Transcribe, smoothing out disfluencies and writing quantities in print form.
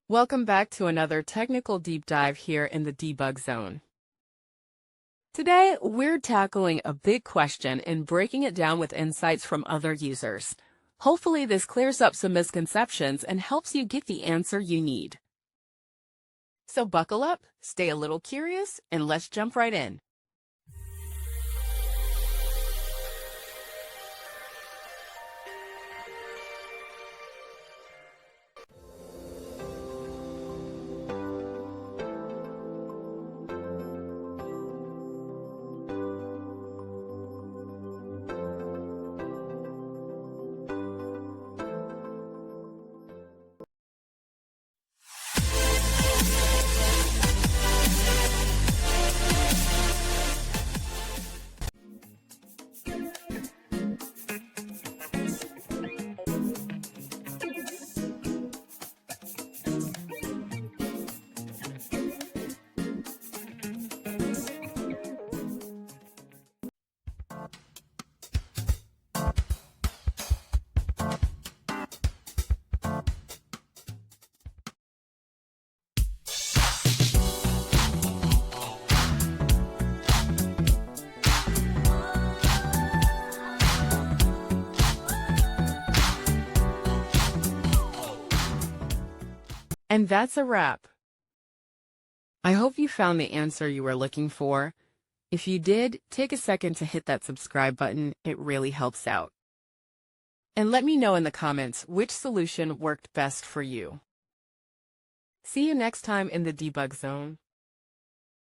Welcome back to another technical deep dive here in the debug zone. Today, we're tackling a big question and breaking it down with insights from other users. Hopefully, this clears up some misconceptions and helps you get the answer you need. So buckle up, stay a little curious, and let's jump right in. And that's a wrap. I hope you found the answer you were looking for. If you did, take a second to hit that subscribe button. It really helps out. And let me know in the comments which solution worked best for you. See you next time in the debug zone.